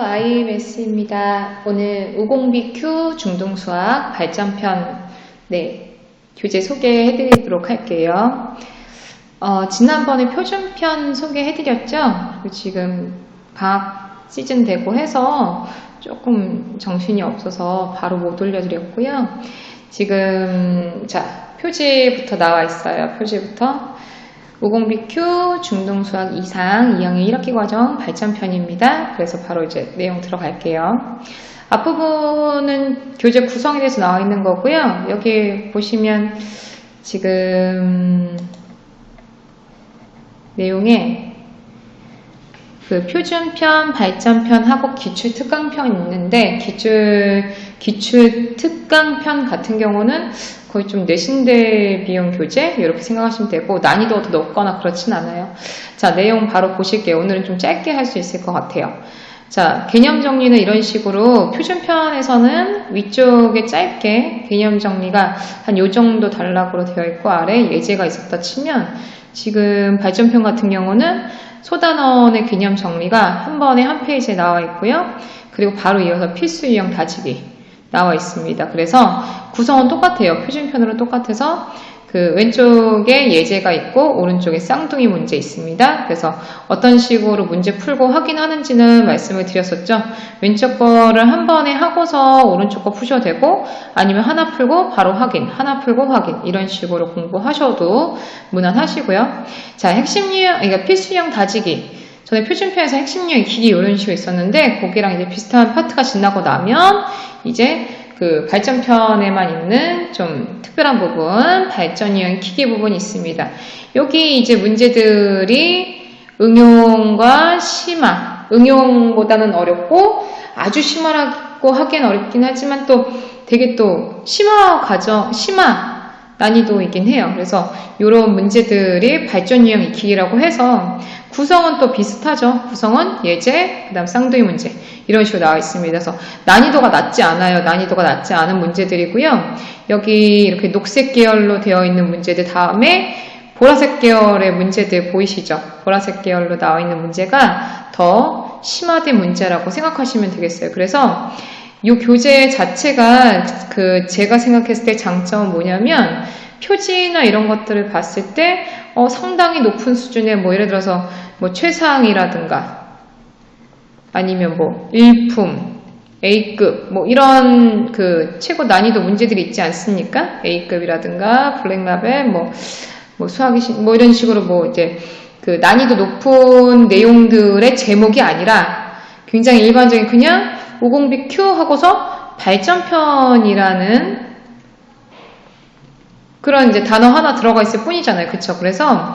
IMS입니다. 오늘 50BQ 중등수학 발전편 교재 소개해드리도록 할게요. 지난번에 표준편 소개해드렸죠? 지금 방학 시즌 되고 해서 조금 정신이 없어서 바로 못 올려드렸고요. 지금 표지부터 나와 있어요. 표지부터 50BQ 중등수학 2상 2학년 1학기 과정 발전편입니다. 그래서 바로 이제 내용 들어갈게요. 앞부분은 교재 구성에 대해서 나와 있는 거고요. 여기 보시면 지금 내용에 그 표준편, 발전편하고 기출특강편 있는데 기출 특강편 같은 경우는 거의 좀 내신대 비용 교재 이렇게 생각하시면 되고 난이도가 더 높거나 그렇진 않아요. 자, 내용 바로 보실게요. 오늘은 좀 짧게 할 수 있을 것 같아요. 자, 개념 정리는 이런 식으로 표준편에서는 위쪽에 짧게 개념 정리가 한 요 정도 단락으로 되어 있고 아래 예제가 있었다 치면 지금 발전편 같은 경우는 소단원의 개념 정리가 한 번에 한 페이지에 나와 있고요. 그리고 바로 이어서 필수 유형 다지기 나와 있습니다. 그래서 구성은 똑같아요. 표준편으로 똑같아서 그 왼쪽에 예제가 있고 오른쪽에 쌍둥이 문제 있습니다. 그래서 어떤 식으로 문제 풀고 확인하는지는 말씀을 드렸었죠. 왼쪽 거를 한 번에 하고서 오른쪽 거 푸셔도 되고 아니면 하나 풀고 바로 확인, 하나 풀고 확인 이런 식으로 공부하셔도 무난하시고요. 자, 핵심 유형, 그러니까 필수 유형 다지기. 전에 표준편에서 핵심 유형 익히기 이런 식으로 있었는데 거기랑 이제 비슷한 파트가 지나고 나면 이제 그 발전편에만 있는 좀 특별한 부분, 발전 유형 익히기 부분이 있습니다. 여기 이제 문제들이 응용과 심화, 응용보다는 어렵고 아주 심화라고 하기엔 어렵긴 하지만 또 되게 또 심화 난이도이긴 해요. 그래서 이런 문제들이 발전 유형 익히기라고 해서 구성은 또 비슷하죠. 구성은 예제, 그 다음 쌍둥이 문제 이런 식으로 나와 있습니다. 그래서 난이도가 낮지 않아요. 난이도가 낮지 않은 문제들이고요. 여기 이렇게 녹색 계열로 되어 있는 문제들 다음에 보라색 계열의 문제들 보이시죠? 보라색 계열로 나와 있는 문제가 더 심화된 문제라고 생각하시면 되겠어요. 그래서 이 교재 자체가 제가 생각했을 때 장점은 뭐냐면 표지나 이런 것들을 봤을 때 상당히 높은 수준의 뭐 예를 들어서 뭐 최상이라든가 아니면 뭐 일품, A급 뭐 이런 그 최고 난이도 문제들이 있지 않습니까? A급이라든가 블랙라벨 뭐 수학이 뭐 이런 식으로 뭐 이제 그 난이도 높은 내용들의 제목이 아니라 굉장히 일반적인 그냥 50BQ 하고서 발전편이라는 그런 이제 단어 하나 들어가 있을 뿐이잖아요. 그쵸? 그래서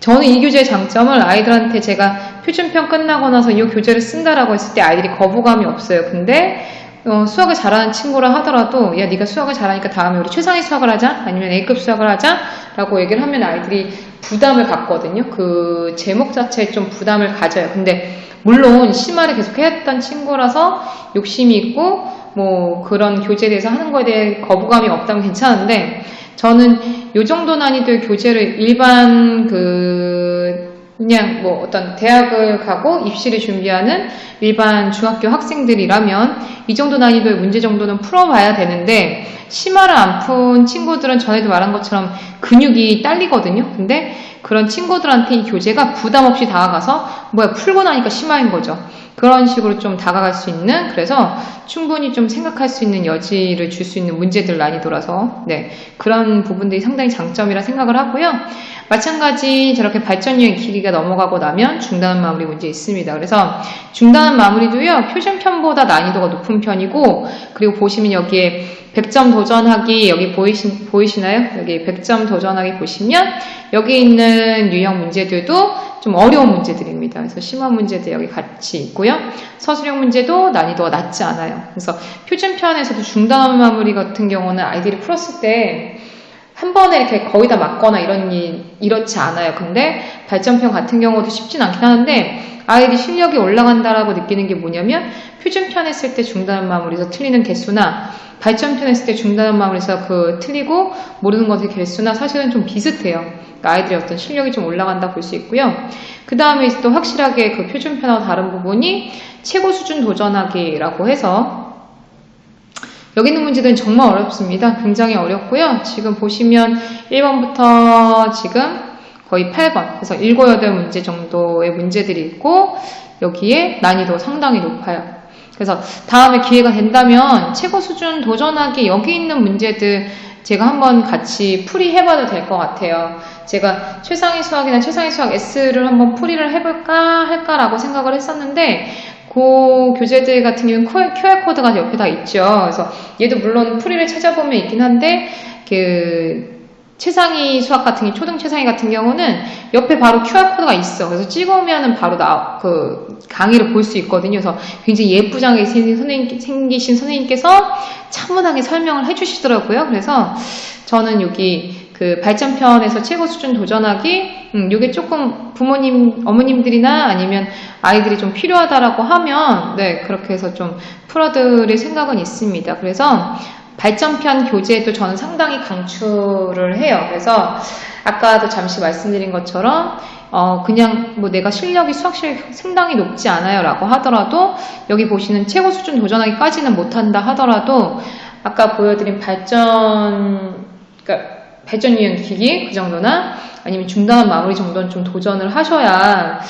저는 이 교재의 장점을 아이들한테 제가 표준편 끝나고 나서 이 교재를 쓴다라고 했을 때 아이들이 거부감이 없어요. 근데 수학을 잘하는 친구라 하더라도 야 네가 수학을 잘하니까 다음에 우리 최상위 수학을 하자 아니면 A급 수학을 하자 라고 얘기를 하면 아이들이 부담을 갖거든요. 그 제목 자체에 좀 부담을 가져요. 근데 물론 심화를 계속 했던 친구라서 욕심이 있고 뭐 그런 교재에 대해서 하는 거에 대해 거부감이 없다면 괜찮은데 저는 요 정도 난이도의 교재를 일반 그냥 뭐 어떤 대학을 가고 입시를 준비하는 일반 중학교 학생들이라면 이 정도 난이도의 문제 정도는 풀어봐야 되는데 심화를 안 푼 친구들은 전에도 말한 것처럼 근육이 딸리거든요. 근데 그런 친구들한테 이 교재가 부담 없이 다가가서 뭐야 풀고 나니까 심화인 거죠. 그런 식으로 좀 다가갈 수 있는 그래서 충분히 좀 생각할 수 있는 여지를 줄 수 있는 문제들 난이도라서 그런 부분들이 상당히 장점이라 생각을 하고요. 마찬가지 저렇게 발전 유형 익히기가 넘어가고 나면 중단 마무리 문제 있습니다. 그래서 중단 마무리도요 표준편보다 난이도가 높은 편이고 그리고 보시면 여기에 100점 도전하기 여기 보이시나요? 여기 100점 도전하기 보시면 여기 있는 유형 문제들도 좀 어려운 문제들입니다. 그래서 심화 문제들 여기 같이 있고요. 서술형 문제도 난이도가 낮지 않아요. 그래서 표준편에서도 중단 마무리 같은 경우는 아이들이 풀었을 때 한 번에 이렇게 거의 다 맞거나 이렇지 않아요. 근데 발전편 같은 경우도 쉽진 않긴 하는데 아이들이 실력이 올라간다라고 느끼는 게 뭐냐면 표준편 했을 때 중단 마무리에서 틀리는 개수나 발전편 했을 때 중단 마무리에서 틀리고 모르는 것의 개수나 사실은 좀 비슷해요. 아이들의 어떤 실력이 좀 올라간다 볼 수 있고요. 그 다음에 또 확실하게 그 표준편하고 다른 부분이 최고 수준 도전하기라고 해서 여기 있는 문제들은 정말 어렵습니다. 굉장히 어렵고요. 지금 보시면 1번부터 지금 거의 8번, 그래서 7, 8문제 정도의 문제들이 있고 여기에 난이도 상당히 높아요. 그래서 다음에 기회가 된다면 최고 수준 도전하기 여기 있는 문제들 제가 한번 같이 풀이해봐도 될 것 같아요. 제가 최상위 수학이나 최상위 수학 S를 한번 풀이를 해볼까 할까라고 생각을 했었는데 그 교재들 같은 경우는 QR코드가 옆에 다 있죠. 그래서 얘도 물론 풀이를 찾아보면 있긴 한데 그 최상위 수학 같은 경우, 초등 최상위 같은 경우는 옆에 바로 QR코드가 있어. 그래서 찍으면은 바로 그 강의를 볼 수 있거든요. 그래서 굉장히 예쁘장하게 생기신 선생님께서 차분하게 설명을 해주시더라고요. 그래서 저는 여기 그 발전편에서 최고 수준 도전하기, 이게 조금 부모님, 어머님들이나 아니면 아이들이 좀 필요하다라고 하면, 네, 그렇게 해서 좀 풀어드릴 생각은 있습니다. 그래서 발전편 교재도 저는 상당히 강추를 해요. 그래서 아까도 잠시 말씀드린 것처럼 그냥 뭐 내가 실력이 수학 실력이 상당히 높지 않아요 라고 하더라도 여기 보시는 최고 수준 도전하기까지는 못한다 하더라도 아까 보여드린 그러니까 발전 유형 기기 그 정도나 아니면 중단원 마무리 정도는 좀 도전을 하셔야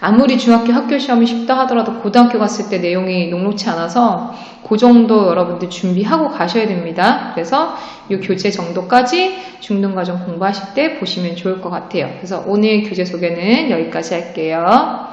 아무리 중학교 학교 시험이 쉽다 하더라도 고등학교 갔을 때 내용이 녹록치 않아서 그 정도 여러분들 준비하고 가셔야 됩니다. 그래서 이 교재 정도까지 중등과정 공부하실 때 보시면 좋을 것 같아요. 그래서 오늘 교재 소개는 여기까지 할게요.